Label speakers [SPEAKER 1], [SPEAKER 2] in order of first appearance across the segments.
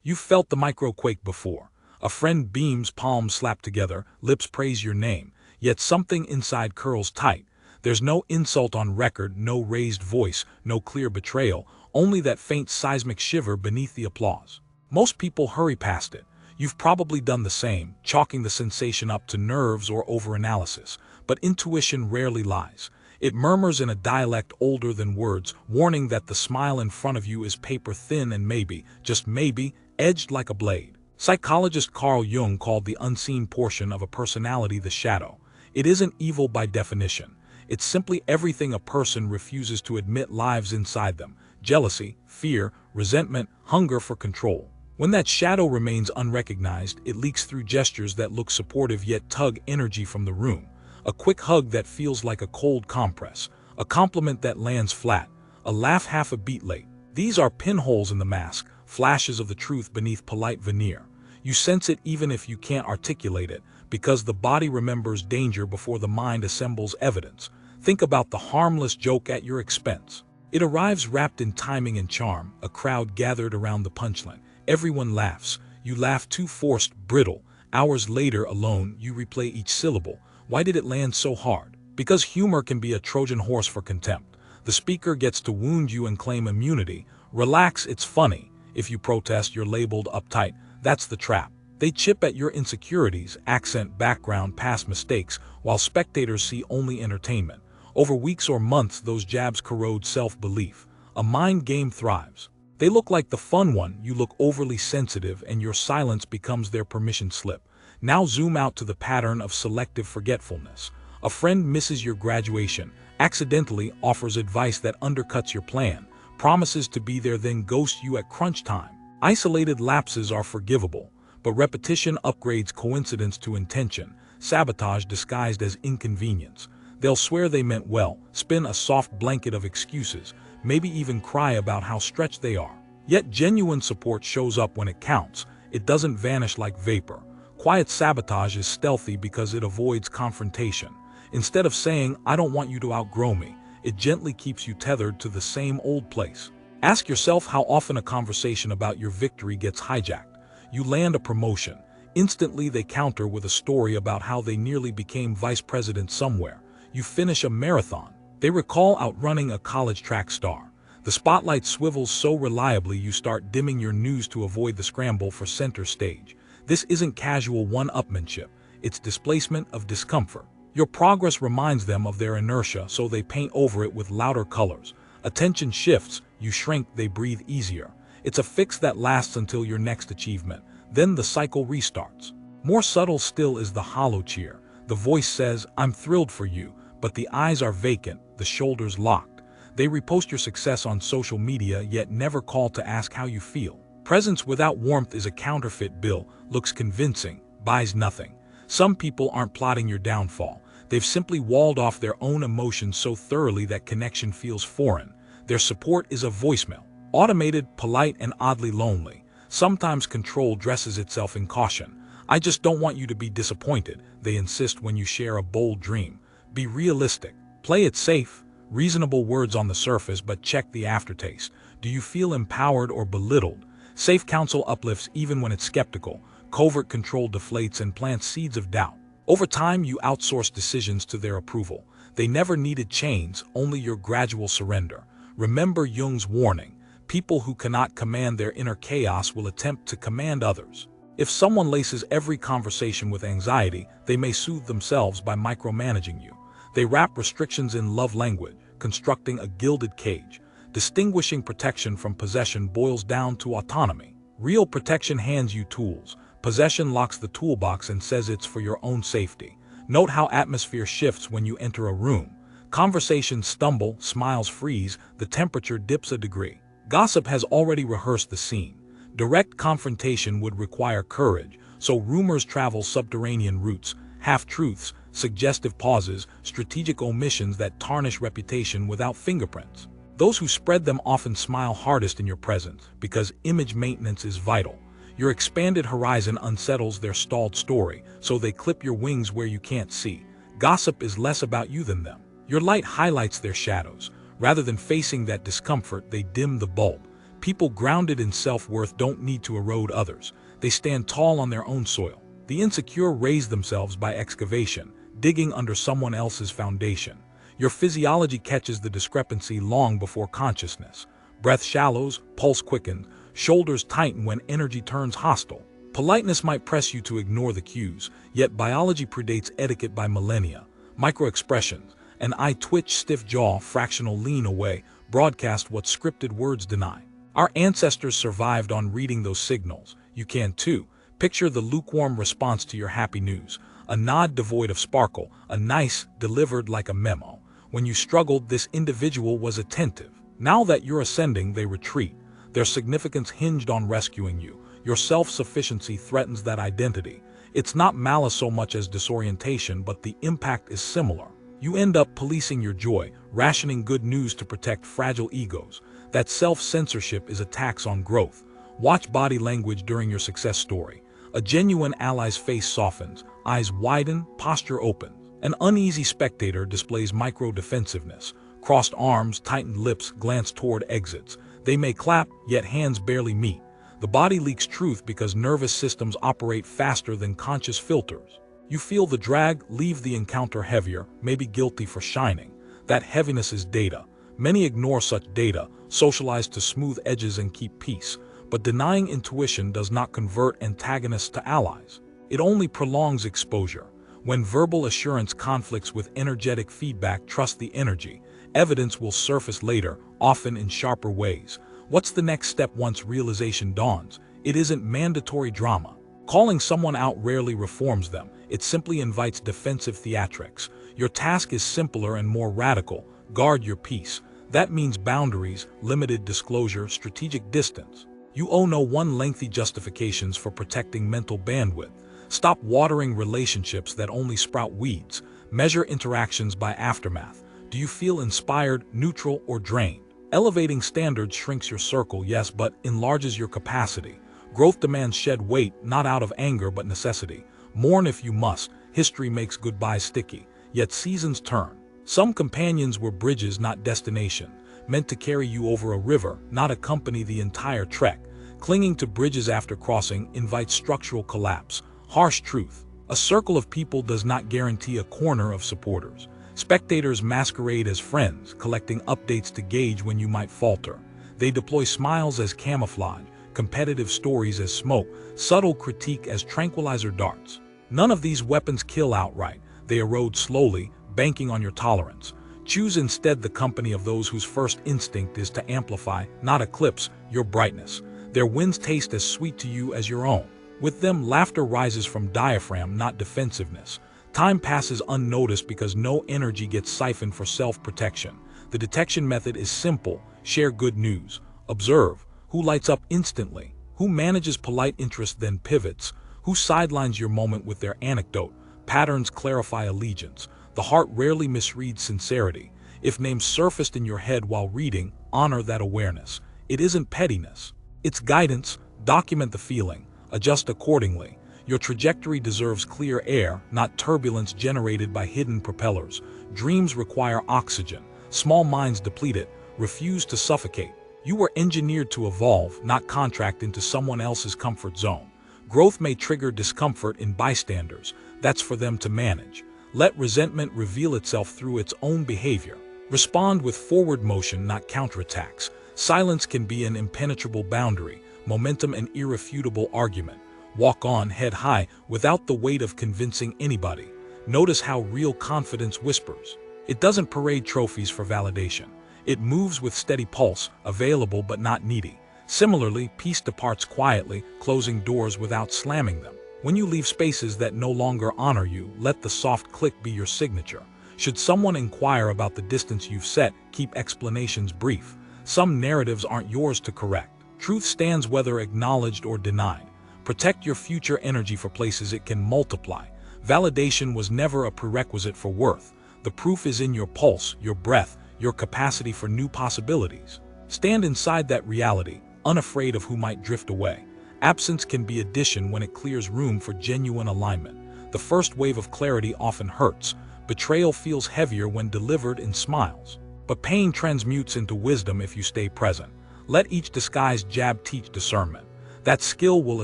[SPEAKER 1] You've felt the microquake before. A friend beams, palms slap together, lips praise your name, yet something inside curls tight. There's no insult on record, no raised voice, no clear betrayal, only that faint seismic shiver beneath the applause. Most people hurry past it. You've probably done the same, chalking the sensation up to nerves or overanalysis. But intuition rarely lies. It murmurs in a dialect older than words, warning that the smile in front of you is paper thin and maybe, just maybe, edged like a blade. Psychologist Carl Jung called the unseen portion of a personality the shadow. It isn't evil by definition. It's simply everything a person refuses to admit lives inside them: jealousy, fear, resentment, hunger for control. When that shadow remains unrecognized, it leaks through gestures that look supportive yet tug energy from the room. A quick hug that feels like a cold compress, a compliment that lands flat, a laugh half a beat late. These are pinholes in the mask, flashes of the truth beneath polite veneer. You sense it even if you can't articulate it, because the body remembers danger before the mind assembles evidence. Think about the harmless joke at your expense. It arrives wrapped in timing and charm, a crowd gathered around the punchline. Everyone laughs. You laugh too forced, brittle. Hours later, alone, you replay each syllable. Why did it land so hard? Because humor can be a Trojan horse for contempt. The speaker gets to wound you and claim immunity. Relax, it's funny. If you protest, you're labeled uptight. That's the trap. They chip at your insecurities, accent, background, past mistakes, while spectators see only entertainment. Over weeks or months, those jabs corrode self-belief. A mind game thrives. They look like the fun one. You look overly sensitive and your silence becomes their permission slip. Now zoom out to the pattern of selective forgetfulness. A friend misses your graduation, accidentally offers advice that undercuts your plan, promises to be there then ghosts you at crunch time. Isolated lapses are forgivable, but repetition upgrades coincidence to intention, sabotage disguised as inconvenience. They'll swear they meant well, spin a soft blanket of excuses, maybe even cry about how stretched they are. Yet genuine support shows up when it counts. It doesn't vanish like vapor. Quiet sabotage is stealthy because it avoids confrontation. Instead of saying, "I don't want you to outgrow me," it gently keeps you tethered to the same old place. Ask yourself how often a conversation about your victory gets hijacked. You land a promotion. Instantly they counter with a story about how they nearly became vice president somewhere. You finish a marathon. They recall outrunning a college track star. The spotlight swivels so reliably you start dimming your news to avoid the scramble for center stage. This isn't casual one-upmanship. It's displacement of discomfort. Your progress reminds them of their inertia, so they paint over it with louder colors. Attention shifts, you shrink, they breathe easier. It's a fix that lasts until your next achievement. Then the cycle restarts. More subtle still is the hollow cheer. The voice says, "I'm thrilled for you," but the eyes are vacant, the shoulders locked. They repost your success on social media yet never call to ask how you feel. Presence without warmth is a counterfeit bill, looks convincing, buys nothing. Some people aren't plotting your downfall. They've simply walled off their own emotions so thoroughly that connection feels foreign. Their support is a voicemail. Automated, polite, and oddly lonely. Sometimes control dresses itself in caution. "I just don't want you to be disappointed," they insist when you share a bold dream. Be realistic. Play it safe. Reasonable words on the surface, but check the aftertaste. Do you feel empowered or belittled? Safe counsel uplifts even when it's skeptical. Covert control deflates and plants seeds of doubt. Over time, you outsource decisions to their approval. They never needed chains, only your gradual surrender. Remember Jung's warning. People who cannot command their inner chaos will attempt to command others. If someone laces every conversation with anxiety, they may soothe themselves by micromanaging you. They wrap restrictions in love language, constructing a gilded cage. Distinguishing protection from possession boils down to autonomy. Real protection hands you tools. Possession locks the toolbox and says it's for your own safety. Note how atmosphere shifts when you enter a room. Conversations stumble, smiles freeze, the temperature dips a degree. Gossip has already rehearsed the scene. Direct confrontation would require courage, so rumors travel subterranean routes, half-truths, suggestive pauses, strategic omissions that tarnish reputation without fingerprints. Those who spread them often smile hardest in your presence, because image maintenance is vital. Your expanded horizon unsettles their stalled story, so they clip your wings where you can't see. Gossip is less about you than them. Your light highlights their shadows. Rather than facing that discomfort, they dim the bulb. People grounded in self-worth don't need to erode others. They stand tall on their own soil. The insecure raise themselves by excavation, digging under someone else's foundation. Your physiology catches the discrepancy long before consciousness. Breath shallows, pulse quickens, shoulders tighten when energy turns hostile. Politeness might press you to ignore the cues, yet biology predates etiquette by millennia. Micro-expressions, an eye twitch, stiff jaw, fractional lean away, broadcast what scripted words deny. Our ancestors survived on reading those signals. You can too. Picture the lukewarm response to your happy news. A nod devoid of sparkle, a nice delivered like a memo. When you struggled, this individual was attentive. Now that you're ascending, they retreat. Their significance hinged on rescuing you. Your self-sufficiency threatens that identity. It's not malice so much as disorientation, but the impact is similar. You end up policing your joy, rationing good news to protect fragile egos. That self-censorship is a tax on growth. Watch body language during your success story. A genuine ally's face softens, eyes widen, posture opens. An uneasy spectator displays micro-defensiveness. Crossed arms, tightened lips glance toward exits. They may clap, yet hands barely meet. The body leaks truth because nervous systems operate faster than conscious filters. You feel the drag, leave the encounter heavier, maybe guilty for shining. That heaviness is data. Many ignore such data, socialize to smooth edges and keep peace. But denying intuition does not convert antagonists to allies. It only prolongs exposure. When verbal assurance conflicts with energetic feedback, trust the energy. Evidence will surface later, often in sharper ways. What's the next step once realization dawns? It isn't mandatory drama. Calling someone out rarely reforms them. It simply invites defensive theatrics. Your task is simpler and more radical. Guard your peace. That means boundaries, limited disclosure, strategic distance. You owe no one lengthy justifications for protecting mental bandwidth. Stop watering relationships that only sprout weeds. Measure interactions by aftermath. Do you feel inspired, neutral, or drained? Elevating standards shrinks your circle, yes, but enlarges your capacity. Growth demands shed weight, not out of anger but necessity. Mourn if you must. History makes goodbyes sticky, yet seasons turn. Some companions were bridges, not destination, meant to carry you over a river, not accompany the entire trek. Clinging to bridges after crossing invites structural collapse. Harsh truth. A circle of people does not guarantee a corner of supporters. Spectators masquerade as friends, collecting updates to gauge when you might falter. They deploy smiles as camouflage, competitive stories as smoke, subtle critique as tranquilizer darts. None of these weapons kill outright. They erode slowly, banking on your tolerance. Choose instead the company of those whose first instinct is to amplify, not eclipse, your brightness. Their winds taste as sweet to you as your own. With them, laughter rises from diaphragm, not defensiveness. Time passes unnoticed because no energy gets siphoned for self-protection. The detection method is simple. Share good news. Observe. Who lights up instantly? Who manages polite interest then pivots? Who sidelines your moment with their anecdote? Patterns clarify allegiance. The heart rarely misreads sincerity. If names surfaced in your head while reading, honor that awareness. It isn't pettiness. It's guidance. Document the feeling. Adjust accordingly. Your trajectory deserves clear air, not turbulence generated by hidden propellers. Dreams require oxygen. Small minds deplete it. Refuse to suffocate. You were engineered to evolve, not contract into someone else's comfort zone. Growth may trigger discomfort in bystanders. That's for them to manage. Let resentment reveal itself through its own behavior. Respond with forward motion, not counterattacks. Silence can be an impenetrable boundary, momentum an irrefutable argument. Walk on head high without the weight of convincing anybody. Notice how real confidence whispers. It doesn't parade trophies for validation. It moves with steady pulse, available but not needy. Similarly, peace departs quietly, closing doors without slamming them. When you leave spaces that no longer honor you, let the soft click be your signature. Should someone inquire about the distance you've set, keep explanations brief. Some narratives aren't yours to correct. Truth stands whether acknowledged or denied. Protect your future energy for places it can multiply. Validation was never a prerequisite for worth. The proof is in your pulse, your breath, your capacity for new possibilities. Stand inside that reality, unafraid of who might drift away. Absence can be addition when it clears room for genuine alignment. The first wave of clarity often hurts. Betrayal feels heavier when delivered in smiles. But pain transmutes into wisdom if you stay present. Let each disguised jab teach discernment. That skill will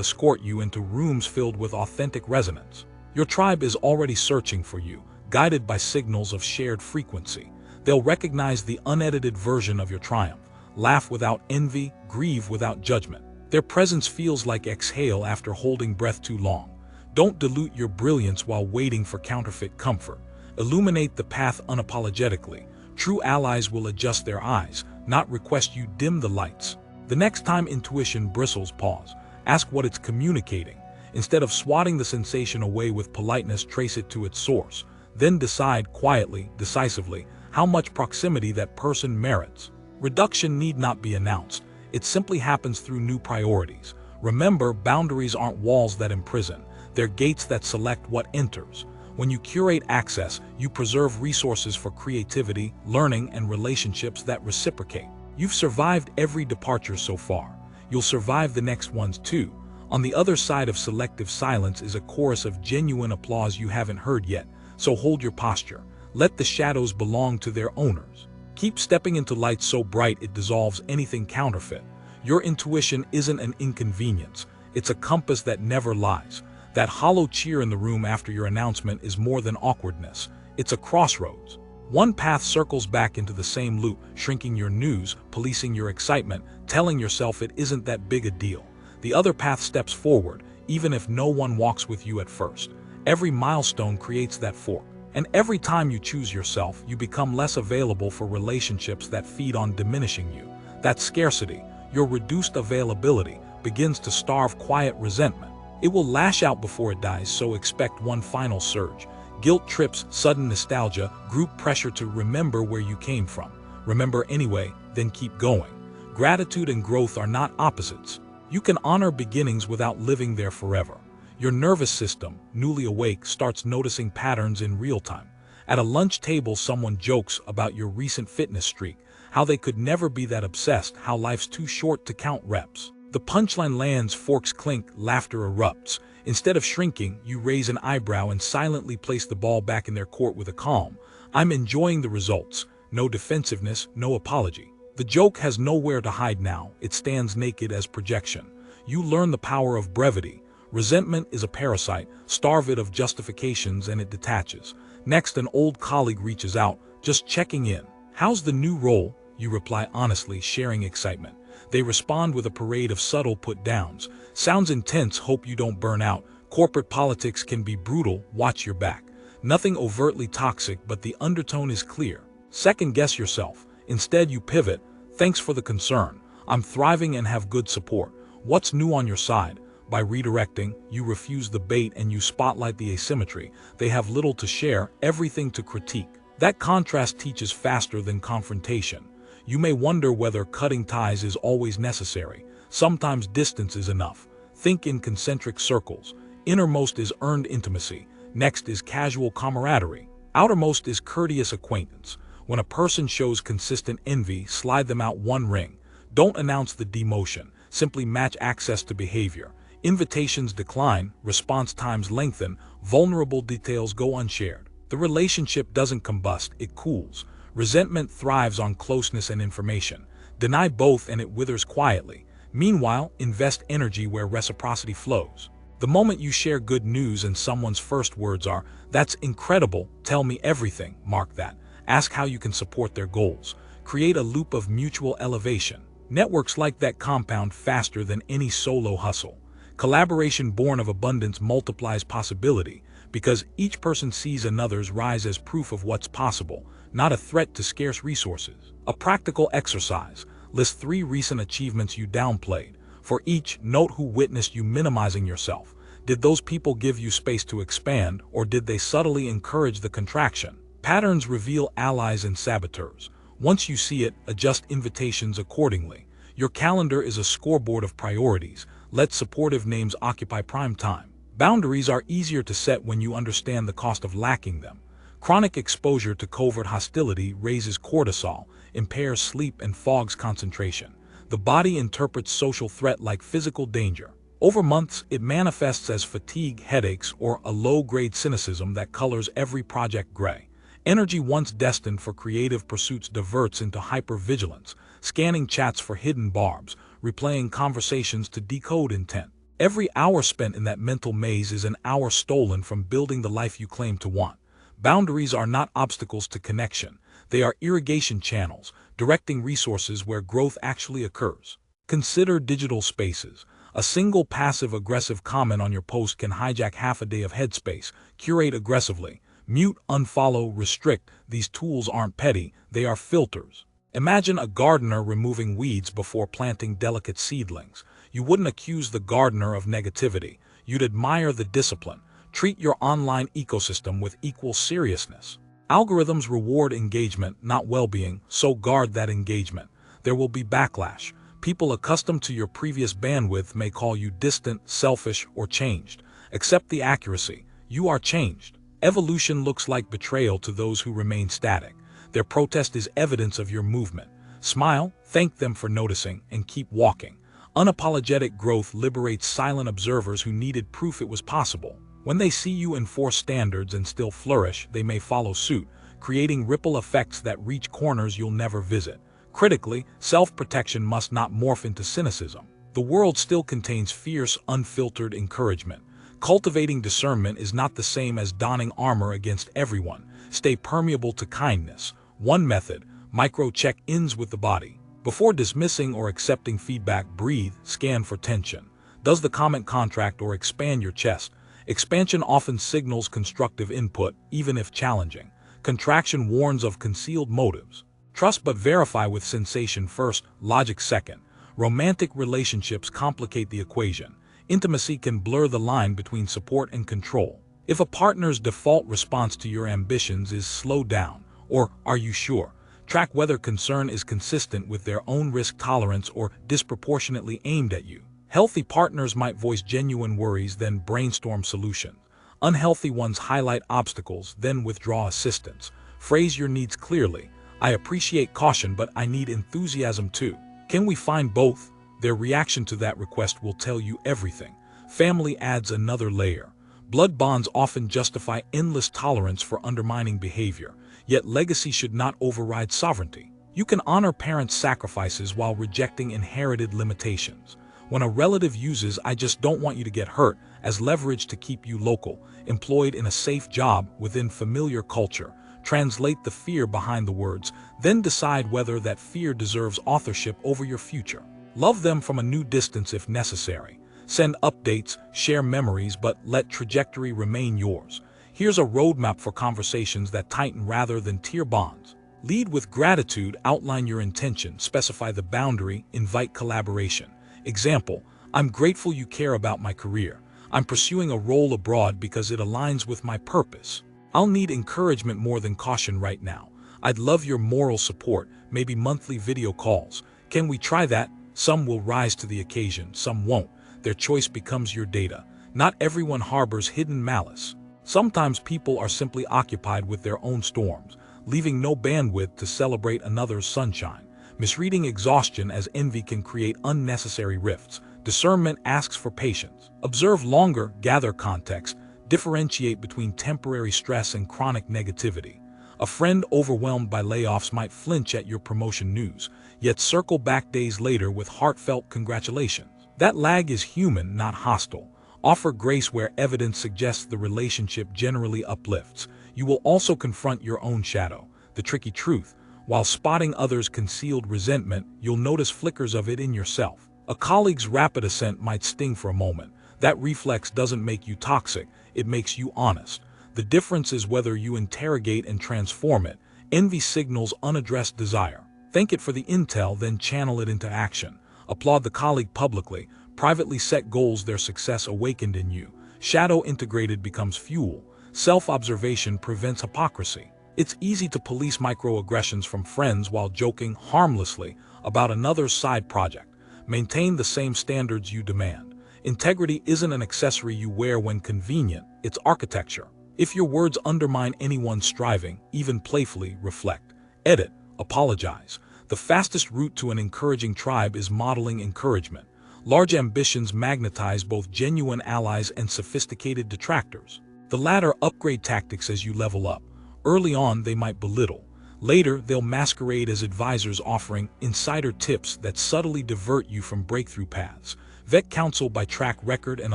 [SPEAKER 1] escort you into rooms filled with authentic resonance. Your tribe is already searching for you, guided by signals of shared frequency. They'll recognize the unedited version of your triumph, laugh without envy, grieve without judgment. Their presence feels like exhale after holding breath too long. Don't dilute your brilliance while waiting for counterfeit comfort. Illuminate the path unapologetically. True allies will adjust their eyes, not request you dim the lights. The next time intuition bristles, pause. Ask what it's communicating. Instead of swatting the sensation away with politeness, trace it to its source. Then decide quietly, decisively, how much proximity that person merits. Reduction need not be announced. It simply happens through new priorities. Remember, boundaries aren't walls that imprison. They're gates that select what enters. When you curate access, you preserve resources for creativity, learning, and relationships that reciprocate. You've survived every departure so far. You'll survive the next ones too. On the other side of selective silence is a chorus of genuine applause you haven't heard yet, so hold your posture. Let the shadows belong to their owners. Keep stepping into light so bright it dissolves anything counterfeit. Your intuition isn't an inconvenience. It's a compass that never lies. That hollow cheer in the room after your announcement is more than awkwardness. It's a crossroads. One path circles back into the same loop, shrinking your news, policing your excitement, telling yourself it isn't that big a deal. The other path steps forward, even if no one walks with you at first. Every milestone creates that fork. And every time you choose yourself, you become less available for relationships that feed on diminishing you. That scarcity, your reduced availability, begins to starve quiet resentment. It will lash out before it dies, so expect one final surge. Guilt trips, sudden nostalgia, group pressure to remember where you came from. Remember anyway, then keep going. Gratitude and growth are not opposites. You can honor beginnings without living there forever. Your nervous system, newly awake, starts noticing patterns in real time. At a lunch table, someone jokes about your recent fitness streak, how they could never be that obsessed, how life's too short to count reps. The punchline lands, forks clink, laughter erupts. Instead of shrinking, you raise an eyebrow and silently place the ball back in their court with a calm, "I'm enjoying the results." No defensiveness, no apology. The joke has nowhere to hide now. It stands naked as projection. You learn the power of brevity. Resentment is a parasite. Starve it of justifications and it detaches. Next, an old colleague reaches out, just checking in. "How's the new role?" You reply honestly, sharing excitement. They respond with a parade of subtle put-downs. "Sounds intense, hope you don't burn out. Corporate politics can be brutal, watch your back." Nothing overtly toxic, but the undertone is clear. Second guess yourself. Instead, you pivot. "Thanks for the concern. I'm thriving and have good support. What's new on your side?" By redirecting, you refuse the bait and you spotlight the asymmetry. They have little to share, everything to critique. That contrast teaches faster than confrontation. You may wonder whether cutting ties is always necessary. Sometimes distance is enough. Think in concentric circles. Innermost is earned intimacy. Next is casual camaraderie. Outermost is courteous acquaintance. When a person shows consistent envy, slide them out one ring. Don't announce the demotion. Simply match access to behavior. Invitations decline, response times lengthen, vulnerable details go unshared. The relationship doesn't combust, it cools. Resentment thrives on closeness and information. Deny both and it withers quietly. Meanwhile, invest energy where reciprocity flows. The moment you share good news and someone's first words are, "That's incredible, tell me everything," mark that. Ask how you can support their goals. Create a loop of mutual elevation. Networks like that compound faster than any solo hustle. Collaboration born of abundance multiplies possibility, because each person sees another's rise as proof of what's possible, not a threat to scarce resources. A practical exercise. List 3 recent achievements you downplayed. For each, note who witnessed you minimizing yourself. Did those people give you space to expand, or did they subtly encourage the contraction? Patterns reveal allies and saboteurs. Once you see it, adjust invitations accordingly. Your calendar is a scoreboard of priorities. Let supportive names occupy prime time. Boundaries are easier to set when you understand the cost of lacking them. Chronic exposure to covert hostility raises cortisol, impairs sleep, and fogs concentration. The body interprets social threat like physical danger. Over months, it manifests as fatigue, headaches, or a low-grade cynicism that colors every project gray. Energy once destined for creative pursuits diverts into hypervigilance, scanning chats for hidden barbs, replaying conversations to decode intent. Every hour spent in that mental maze is an hour stolen from building the life you claim to want. Boundaries are not obstacles to connection. They are irrigation channels, directing resources where growth actually occurs. Consider digital spaces. A single passive-aggressive comment on your post can hijack half a day of headspace. Curate aggressively. Mute, unfollow, restrict. These tools aren't petty, they are filters. Imagine a gardener removing weeds before planting delicate seedlings. You wouldn't accuse the gardener of negativity. You'd admire the discipline. Treat your online ecosystem with equal seriousness. Algorithms reward engagement, not well-being, so guard that engagement. There will be backlash. People accustomed to your previous bandwidth may call you distant, selfish, or changed. Accept the accuracy. You are changed. Evolution looks like betrayal to those who remain static. Their protest is evidence of your movement. Smile, thank them for noticing, and keep walking. Unapologetic growth liberates silent observers who needed proof it was possible. When they see you enforce standards and still flourish, they may follow suit, creating ripple effects that reach corners you'll never visit. Critically, self-protection must not morph into cynicism. The world still contains fierce, unfiltered encouragement. Cultivating discernment is not the same as donning armor against everyone. Stay permeable to kindness. One method: micro-check-ins with the body. Before dismissing or accepting feedback, breathe, scan for tension. Does the comment contract or expand your chest? Expansion often signals constructive input, even if challenging. Contraction warns of concealed motives. Trust but verify with sensation first, logic second. Romantic relationships complicate the equation. Intimacy can blur the line between support and control. If a partner's default response to your ambitions is "slow down" or "are you sure?", track whether concern is consistent with their own risk tolerance or disproportionately aimed at you. Healthy partners might voice genuine worries, then brainstorm solutions. Unhealthy ones highlight obstacles, then withdraw assistance. Phrase your needs clearly. I appreciate caution, but I need enthusiasm too. Can we find both? Their reaction to that request will tell you everything. Family adds another layer. Blood bonds often justify endless tolerance for undermining behavior, yet legacy should not override sovereignty. You can honor parents' sacrifices while rejecting inherited limitations. When a relative uses "I just don't want you to get hurt" as leverage to keep you local, employed in a safe job within familiar culture, translate the fear behind the words, then decide whether that fear deserves authorship over your future. Love them from a new distance if necessary. Send updates, share memories, but let trajectory remain yours. Here's a roadmap for conversations that tighten rather than tear bonds. Lead with gratitude, outline your intention, specify the boundary, invite collaboration. Example: I'm grateful you care about my career. I'm pursuing a role abroad because it aligns with my purpose. I'll need encouragement more than caution right now. I'd love your moral support, maybe monthly video calls. Can we try that? Some will rise to the occasion, some won't. Their choice becomes your data. Not everyone harbors hidden malice. Sometimes people are simply occupied with their own storms, leaving no bandwidth to celebrate another's sunshine. Misreading exhaustion as envy can create unnecessary rifts. Discernment asks for patience. Observe longer, gather context, differentiate between temporary stress and chronic negativity. A friend overwhelmed by layoffs might flinch at your promotion news, yet circle back days later with heartfelt congratulations. That lag is human, not hostile. Offer grace where evidence suggests the relationship generally uplifts. You will also confront your own shadow, the tricky truth. While spotting others' concealed resentment, you'll notice flickers of it in yourself. A colleague's rapid ascent might sting for a moment. That reflex doesn't make you toxic, it makes you honest. The difference is whether you interrogate and transform it. Envy signals unaddressed desire. Thank it for the intel, then channel it into action. Applaud the colleague publicly. Privately set goals their success awakened in you. Shadow integrated becomes fuel. Self-observation prevents hypocrisy. It's easy to police microaggressions from friends while joking harmlessly about another's side project. Maintain the same standards you demand. Integrity isn't an accessory you wear when convenient, it's architecture. If your words undermine anyone's striving, even playfully, reflect. Edit. Apologize. The fastest route to an encouraging tribe is modeling encouragement. Large ambitions magnetize both genuine allies and sophisticated detractors. The latter upgrade tactics as you level up. Early on, they might belittle. Later, they'll masquerade as advisors offering insider tips that subtly divert you from breakthrough paths. Vet counsel by track record and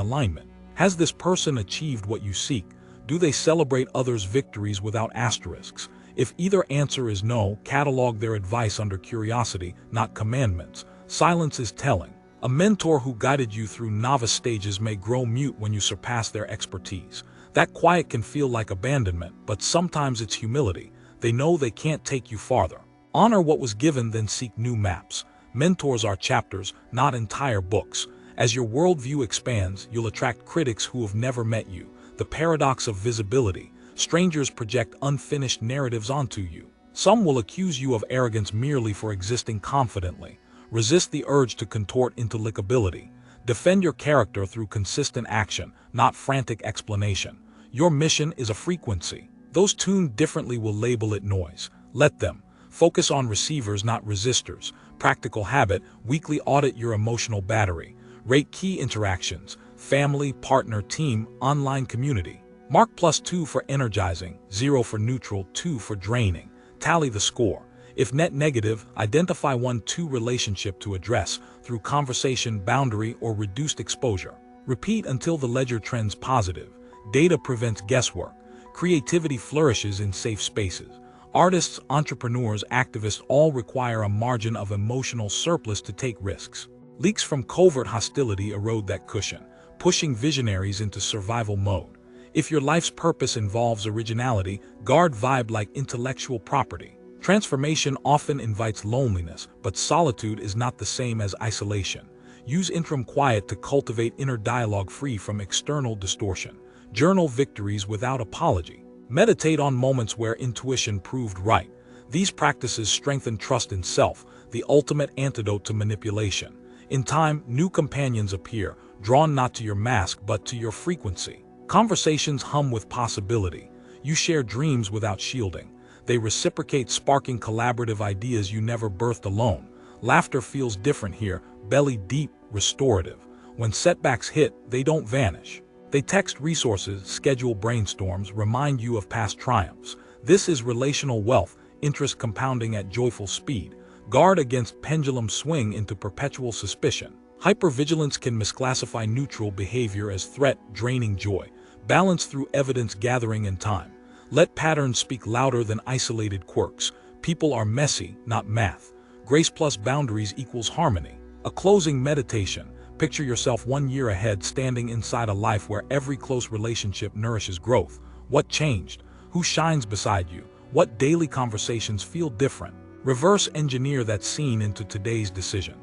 [SPEAKER 1] alignment. Has this person achieved what you seek? Do they celebrate others' victories without asterisks? If either answer is no, catalog their advice under curiosity, not commandments. Silence is telling. A mentor who guided you through novice stages may grow mute when you surpass their expertise. That quiet can feel like abandonment, but sometimes it's humility. They know they can't take you farther. Honor what was given, then seek new maps. Mentors are chapters, not entire books. As your worldview expands, you'll attract critics who have never met you. The paradox of visibility. Strangers project unfinished narratives onto you. Some will accuse you of arrogance merely for existing confidently. Resist the urge to contort into likability. Defend your character through consistent action, not frantic explanation. Your mission is a frequency. Those tuned differently will label it noise. Let them. Focus on receivers, not resistors. Practical habit, weekly audit your emotional battery. Rate key interactions, family, partner, team, online community. Mark +2 for energizing, 0 for neutral, 2 for draining. Tally the score. If net negative, identify 1-2 relationship to address through conversation, boundary, or reduced exposure. Repeat until the ledger trends positive. Data prevents guesswork. Creativity flourishes in safe spaces. Artists, entrepreneurs, activists all require a margin of emotional surplus to take risks. Leaks from covert hostility erode that cushion, pushing visionaries into survival mode. If your life's purpose involves originality, guard vibe like intellectual property. Transformation often invites loneliness, but solitude is not the same as isolation. Use interim quiet to cultivate inner dialogue free from external distortion. Journal victories without apology. Meditate on moments where intuition proved right. These practices strengthen trust in self, the ultimate antidote to manipulation. In time, new companions appear, drawn not to your mask but to your frequency. Conversations hum with possibility. You share dreams without shielding. They reciprocate, sparking collaborative ideas you never birthed alone. Laughter feels different here, belly deep, restorative. When setbacks hit, they don't vanish. They text resources, schedule brainstorms, remind you of past triumphs. This is relational wealth, interest compounding at joyful speed. Guard against pendulum swing into perpetual suspicion. Hypervigilance can misclassify neutral behavior as threat, draining joy. Balance through evidence gathering and time. Let patterns speak louder than isolated quirks. People are messy, not math. Grace plus boundaries equals harmony. A closing meditation. Picture yourself 1 year ahead, standing inside a life where every close relationship nourishes growth. What changed? Who shines beside you? What daily conversations feel different? Reverse engineer that scene into today's decision.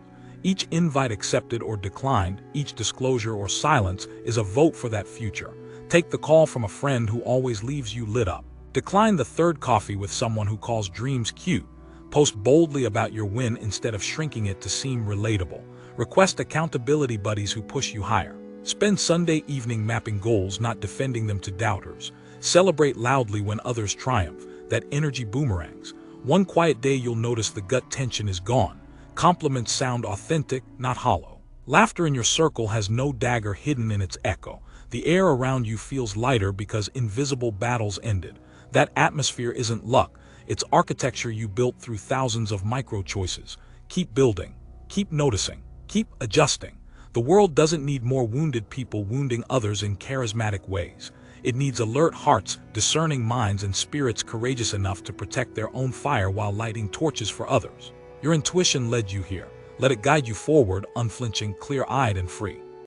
[SPEAKER 1] Each invite accepted or declined, each disclosure or silence is a vote for that future. Take the call from a friend who always leaves you lit up. Decline the third coffee with someone who calls dreams cute. Post boldly about your win instead of shrinking it to seem relatable. Request accountability buddies who push you higher. Spend Sunday evening mapping goals, not defending them to doubters. Celebrate loudly when others triumph. That energy boomerangs. One quiet day you'll notice the gut tension is gone. Compliments sound authentic, not hollow. Laughter in your circle has no dagger hidden in its echo. The air around you feels lighter because invisible battles ended. That atmosphere isn't luck, it's architecture you built through thousands of micro-choices. Keep building, keep noticing, keep adjusting. The world doesn't need more wounded people wounding others in charismatic ways. It needs alert hearts, discerning minds, and spirits courageous enough to protect their own fire while lighting torches for others. Your intuition led you here. Let it guide you forward, unflinching, clear-eyed, and free.